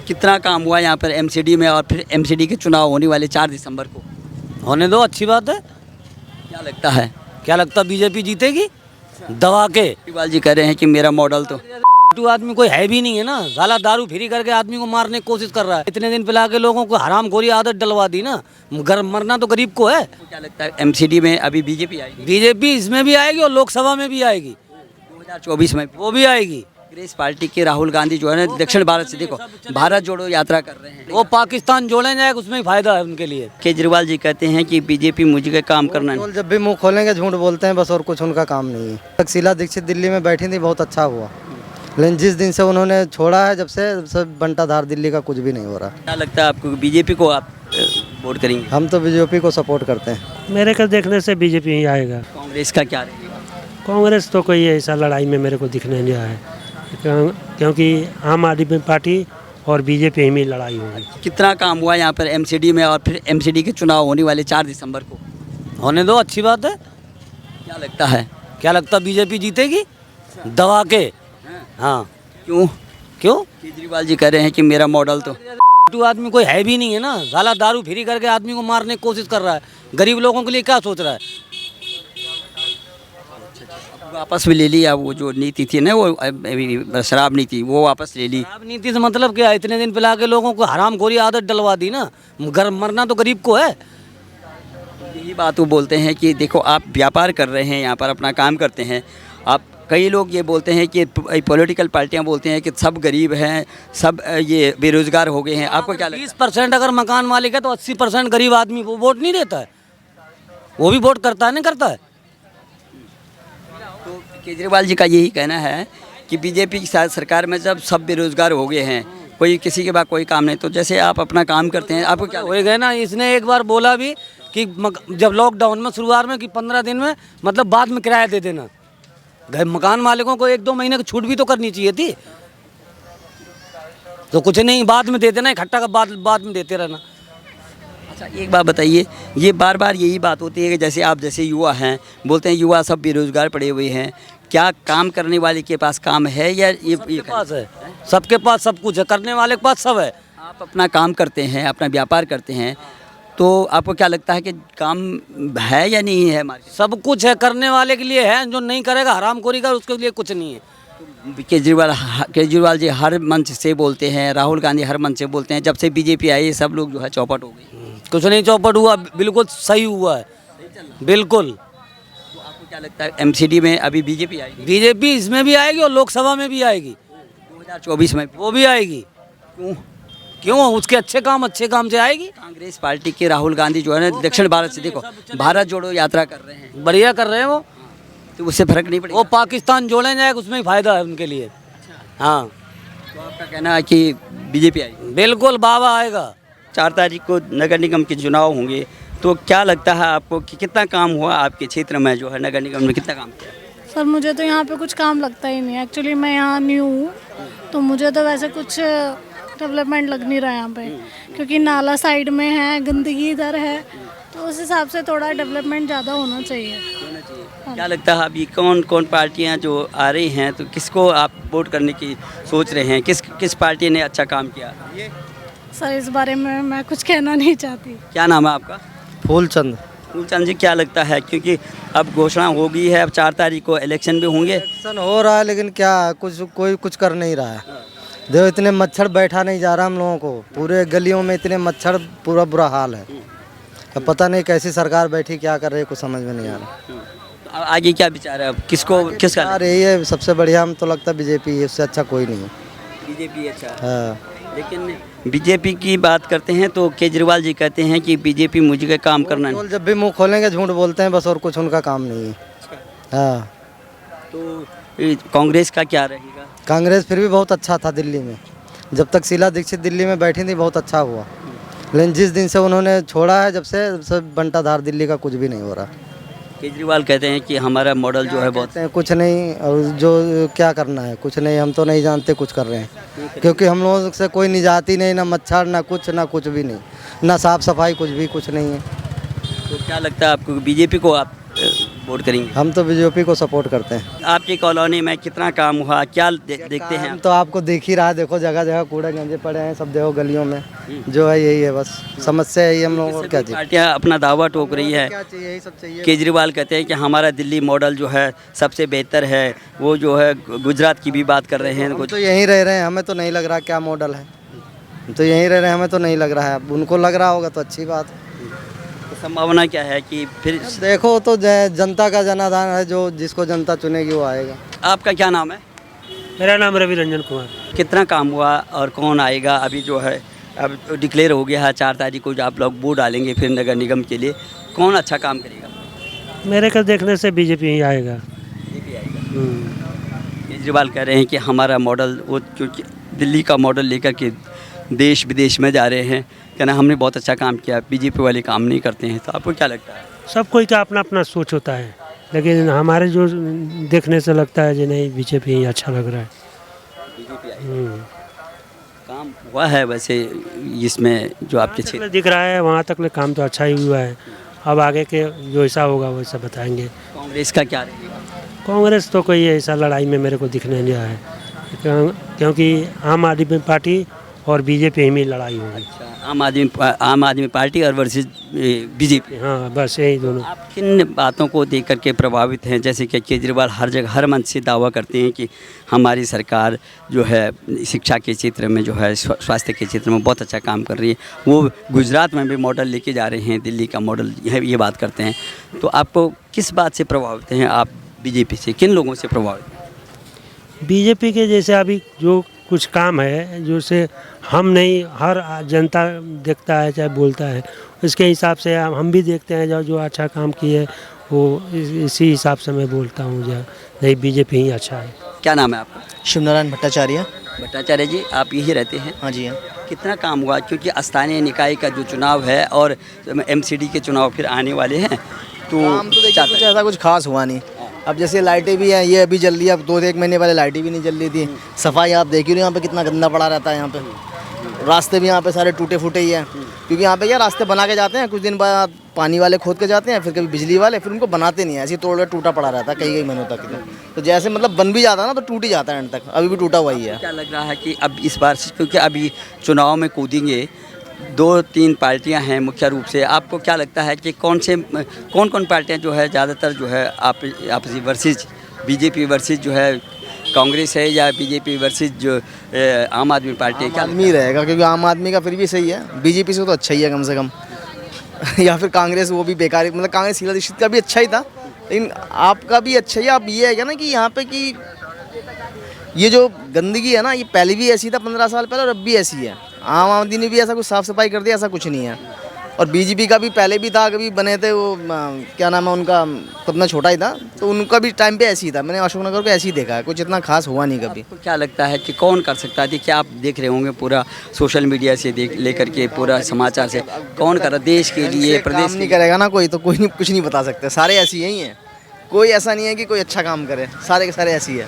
कितना काम हुआ यहाँ पर एमसीडी में, और फिर एमसीडी के चुनाव होने वाले 4 दिसंबर को, होने दो, अच्छी बात है। क्या लगता है? क्या लगता है बीजेपी जीतेगी दबा के? केजरीवाल जी कह रहे हैं कि मेरा मॉडल तो आदमी कोई है भी नहीं है ना, साला दारू फ्री करके आदमी को मारने की कोशिश कर रहा है। इतने दिन पिला के लोगों को हरामखोरी आदत डलवा दी ना, मरना तो गरीब को है। क्या लगता है एमसीडी में अभी बीजेपी आएगी? बीजेपी इसमें भी आएगी और लोकसभा में भी आएगी, 2024 में वो भी आएगी। कांग्रेस पार्टी के राहुल गांधी जो है ना दक्षिण भारत से, देखो भारत जोड़ो यात्रा कर रहे हैं, वो पाकिस्तान जोड़े जाएगा, उसमें ही फायदा है उनके लिए। केजरीवाल जी कहते हैं कि बीजेपी मुझे का काम करना है। जब भी मुंह खोलेंगे झूठ बोलते हैं बस, और कुछ उनका काम नहीं है। तक्षशिला दीक्षित दिल्ली में बैठी थी, बहुत अच्छा हुआ, लेकिन जिस दिन से उन्होंने छोड़ा है, जब से सब बंटाधार दिल्ली का कुछ भी नहीं हो रहा। क्या लगता है आपको बीजेपी को आप वोट करेंगे? हम तो बीजेपी को सपोर्ट करते हैं। मेरे को देखने से बीजेपी ही आएगा। कांग्रेस का क्या रहेगा? कांग्रेस तो कोई ऐसा लड़ाई में मेरे को दिखने नहीं आया है, क्योंकि आम आदमी पार्टी और बीजेपी में लड़ाई होगी। कितना काम हुआ यहाँ पर एमसीडी में, और फिर एमसीडी के चुनाव होने वाले 4 दिसंबर को, होने दो, अच्छी बात है। क्या लगता है? क्या लगता है बीजेपी जीतेगी दबा के? हाँ। क्यों? क्यों? केजरीवाल जी कह रहे हैं कि मेरा मॉडल तो आदमी कोई है भी नहीं है ना, साला दारू फ्री करके आदमी को मारने की कोशिश कर रहा है। गरीब लोगों के लिए क्या सोच रहा है? वापस भी ले लिया, वो जो नीति थी ना, वो शराब नीति, वो वापस ले ली। शराब नीति से मतलब क्या है? इतने दिन पिला के लोगों को हरामखोरी आदत डलवा दी ना, मरना तो गरीब को है। यही बात वो बोलते हैं कि देखो आप व्यापार कर रहे हैं, यहाँ पर अपना काम करते हैं आप। कई लोग ये बोलते हैं कि पॉलिटिकल पार्टियां बोलते हैं कि सब गरीब हैं, सब ये बेरोजगार हो गए हैं। आपको क्या लगता है? 20% अगर मकान मालिक है तो 80% गरीब आदमी वो वोट नहीं देता है, वो भी वोट करता है, नहीं करता है। तो केजरीवाल जी का यही कहना है कि बीजेपी की सरकार में जब सब बेरोजगार हो गए हैं, कोई किसी के पास कोई काम नहीं, तो जैसे आप अपना काम करते हैं, आपको क्या हो गए ना। इसने एक बार बोला भी कि जब लॉकडाउन में शुरुआत में कि 15 दिन में मतलब बाद में किराया दे देना। मकान मालिकों को 1-2 महीने की छूट भी तो करनी चाहिए थी। तो कुछ नहीं, बाद में दे देना, इकट्ठा का बाद में देते रहना। अच्छा एक बात बताइए, ये बार बार यही बात होती है कि जैसे आप जैसे युवा हैं, बोलते हैं युवा सब बेरोजगार पड़े हुए हैं, क्या काम करने वाले के पास काम है या ये पास है? सबके पास सब कुछ है, करने वाले के पास सब है। आप अपना काम करते हैं, अपना व्यापार करते हैं, तो आपको क्या लगता है कि काम है या नहीं है? मार्केट सब कुछ है, करने वाले के लिए है, जो नहीं करेगा हरामखोरी का उसके लिए कुछ नहीं है। केजरीवाल जी हर मंच से बोलते हैं, राहुल गांधी हर मंच से बोलते हैं, जब से बीजेपी आई सब लोग जो है चौपट हो गई। कुछ नहीं चौपट हुआ, बिल्कुल सही हुआ है, बिल्कुल। तो आपको क्या लगता है एमसीडी में अभी बीजेपी आएगी? बीजेपी इसमें भी आएगी और लोकसभा में भी आएगी, 2024 में वो भी आएगी। क्यों? क्यों? उसके अच्छे काम से आएगी। कांग्रेस पार्टी के राहुल गांधी जो है ना दक्षिण भारत से, देखो भारत जोड़ो यात्रा कर रहे हैं, बढ़िया कर रहे हैं वो, तो उससे फर्क नहीं पड़ेगा। वो पाकिस्तान जोड़े जाएगा, उसमें ही फायदा है उनके लिए। हाँ, तो आपका कहना है कि बीजेपी आएगी? बिल्कुल बाबा आएगा। 4 तारीख को नगर निगम के चुनाव होंगे, तो क्या लगता है आपको कि कितना काम हुआ आपके क्षेत्र में, जो है नगर निगम में कितना काम किया? सर मुझे तो यहाँ पे कुछ काम लगता ही नहीं है। एक्चुअली मैं यहाँ न्यू हूँ, तो मुझे तो वैसे कुछ डेवलपमेंट लग नहीं रहा है यहाँ पे, क्योंकि नाला साइड में है, गंदगी इधर है, तो उस हिसाब से थोड़ा डेवलपमेंट ज़्यादा होना चाहिए। क्या लगता है अभी कौन कौन पार्टियां जो आ रही हैं, तो किसको आप वोट करने की सोच रहे हैं? किस पार्टी ने अच्छा काम किया? सर इस बारे में मैं कुछ कहना नहीं चाहती। क्या नाम है आपका? फूलचंद। फूलचंद जी, क्या लगता है, क्योंकि अब घोषणा हो गई है, अब 4 तारीख को इलेक्शन भी होंगे। इलेक्शन हो रहा है, लेकिन क्या कोई कुछ कर नहीं रहा है। देखो इतने मच्छर बैठा नहीं जा रहा हम लोगों को, पूरे गलियों में इतने मच्छर, पूरा बुरा हाल है। अब पता नहीं कैसी सरकार बैठी, क्या कर रही है, कुछ समझ में नहीं आ रहा। आगे क्या विचार है, अब किसका? यही है सबसे बढ़िया, हम तो लगता है बीजेपी है, उससे अच्छा कोई नहीं है। बीजेपी अच्छा। हाँ, लेकिन बीजेपी की बात करते हैं तो केजरीवाल जी कहते हैं कि बीजेपी मुझे का काम करना है। जब भी मुंह खोलेंगे झूठ बोलते हैं बस, और कुछ उनका काम नहीं है। हाँ, तो कांग्रेस का क्या रहेगा? कांग्रेस फिर भी बहुत अच्छा था दिल्ली में, जब तक शीला दीक्षित दिल्ली में बैठी थी बहुत अच्छा हुआ, लेकिन जिस दिन से उन्होंने छोड़ा है, जब से सब बंटाधार दिल्ली का कुछ भी नहीं हो रहा। केजरीवाल कहते हैं कि हमारा मॉडल जो है बहुत कुछ नहीं, और जो क्या करना है कुछ नहीं, हम तो नहीं जानते कुछ कर रहे हैं, क्योंकि हम लोगों से कोई निजाती नहीं, ना मच्छर ना कुछ भी नहीं, ना साफ सफाई, कुछ भी कुछ नहीं है। तो क्या लगता है आपको बीजेपी को आप वोट करेंगे? हम तो बीजेपी को सपोर्ट करते हैं। आपकी कॉलोनी में कितना काम हुआ, क्या देखते हैं हम आप? तो आपको देख ही रहा है, देखो जगह जगह कूड़े गंजे पड़े हैं, सब देखो गलियों में। जो है यही है, बस समस्या है हम लोगों को। क्या चाहिए? पार्टियां अपना दावा ठोक रही है। क्या चाहिए? यही सब चाहिए। केजरीवाल कहते हैं कि हमारा दिल्ली मॉडल जो है सबसे बेहतर है, वो जो है गुजरात की भी बात कर रहे हैं। हम तो यहीं रह रहे हैं, हमें तो नहीं लग रहा क्या मॉडल है। हम तो यहीं रह रहे हैं, हमें तो नहीं लग रहा है। अब उनको लग रहा होगा तो अच्छी बात है। तो संभावना क्या है कि फिर देखो तो जनता का जनाधान है, जो जिसको जनता चुनेगी वो आएगा। आपका क्या नाम है? मेरा नाम रवि रंजन कुमार। कितना काम हुआ और कौन आएगा? अभी जो है अब डिक्लेयर हो गया है, 4 तारीख को जो आप लोग वोट डालेंगे फिर नगर निगम के लिए, कौन अच्छा काम करेगा? मेरे को देखने से बीजेपी ही आएगा। बीजेपी आएगा। केजरीवाल कह रहे हैं कि हमारा मॉडल, वो क्योंकि दिल्ली का मॉडल लेकर के देश विदेश में जा रहे हैं, कहना हमने बहुत अच्छा काम किया, बीजेपी वाले काम नहीं करते हैं। तो आपको क्या लगता है? सब कोई का अपना अपना सोच होता है, लेकिन हमारे जो देखने से लगता है कि नहीं बीजेपी ही अच्छा लग रहा है। बीजेपी आएगा। काम हुआ है वैसे इसमें जो आपके जहाँ तक क्षेत्र? दिख रहा है वहाँ तक ले काम तो अच्छा ही हुआ है। अब आगे के जो ऐसा होगा वैसा बताएंगे। कांग्रेस का क्या रहेगा? कांग्रेस तो कोई ऐसा लड़ाई में मेरे को दिखने नहीं रहा है, क्योंकि आम आदमी पार्टी और बीजेपी में लड़ाई होगी। आम आदमी पार्टी और वर्सेस बीजेपी। हाँ, बस यही दोनों। आप किन बातों को देख करके प्रभावित हैं? जैसे कि केजरीवाल हर जगह हर मंच से दावा करते हैं कि हमारी सरकार जो है शिक्षा के क्षेत्र में, जो है स्वास्थ्य के क्षेत्र में बहुत अच्छा काम कर रही है। वो गुजरात में भी मॉडल लेके जा रहे हैं, दिल्ली का मॉडल है, ये बात करते हैं। तो आपको किस बात से प्रभावित हैं आप बीजेपी से? किन लोगों से प्रभावित हैं? बीजेपी के जैसे अभी जो कुछ काम है जो से हम नहीं, हर जनता देखता है चाहे बोलता है, उसके हिसाब से हम भी देखते हैं। जो जो अच्छा काम किए वो इसी हिसाब से मैं बोलता हूँ जो नहीं बीजेपी ही अच्छा है। क्या नाम है आपका? शिवनारायण भट्टाचार्य। भट्टाचार्य जी, आप यही रहते हैं? हाँ जी हाँ। कितना काम हुआ? क्योंकि स्थानीय निकाय का जो चुनाव है और एमसीडी के चुनाव फिर आने वाले हैं, तो काम तो देखिए कुछ ऐसा कुछ खास हुआ नहीं। अब जैसे लाइटें भी हैं, ये अभी जल रही है, अब 2-1 महीने पहले लाइटें भी नहीं जल रही थी। सफाई आप देख ही रहे हो यहाँ पे कितना गंदा पड़ा रहता है। यहाँ पे रास्ते भी यहाँ पे सारे टूटे फूटे ही हैं, क्योंकि यहाँ पे क्या रास्ते बना के जाते हैं, कुछ दिन बाद पानी वाले खोद के जाते हैं, फिर कभी बिजली वाले, फिर उनको बनाते नहीं है, ऐसे तोड़ टूटा पड़ा रहता है कई महीनों तक। तो जैसे मतलब बन भी जाता है ना तो टूट ही जाता है एंड तक, अभी भी टूटा हुआ ही है। क्या लग रहा है कि अब इस बार क्योंकि अभी चुनाव में कूदेंगे 2-3 पार्टियां हैं मुख्य रूप से, आपको क्या लगता है कि कौन कौन पार्टियां जो है ज़्यादातर जो है आपसी वर्सेस बीजेपी वर्सेस जो है कांग्रेस है, या बीजेपी वर्सेस जो आम आदमी पार्टी है? क्या आदमी रहेगा, क्योंकि आम आदमी का फिर भी सही है, बीजेपी से तो अच्छा ही है कम से कम। या फिर कांग्रेस, वो भी बेकार, मतलब कांग्रेस शीला दीक्षित का भी अच्छा ही था, लेकिन आपका भी अच्छा ही। आप ये है क्या ना कि यहाँ पे कि ये जो गंदगी है ना, ये पहले भी ऐसी था 15 साल पहले, और अब भी ऐसी है। आम आदमी ने भी ऐसा कुछ साफ़ सफाई कर दिया, ऐसा कुछ नहीं है। और बीजेपी का भी पहले भी था, कभी बने थे वो क्या नाम है उनका, तब मैं छोटा ही था, तो उनका भी टाइम पे ऐसे ही था। मैंने अशोकनगर को ऐसे ही देखा है, कुछ इतना खास हुआ नहीं कभी। आपको क्या लगता है कि कौन कर सकता है? देखिए आप देख रहे होंगे पूरा सोशल मीडिया से लेकर के पूरा समाचार से, कौन कर रहा देश के लिए, प्रदेश नहीं करेगा ना कोई, तो कोई नहीं, कुछ नहीं बता सकते। सारे ऐसे ही हैं, कोई ऐसा नहीं है कि कोई अच्छा काम करे, सारे के सारे ऐसे ही है।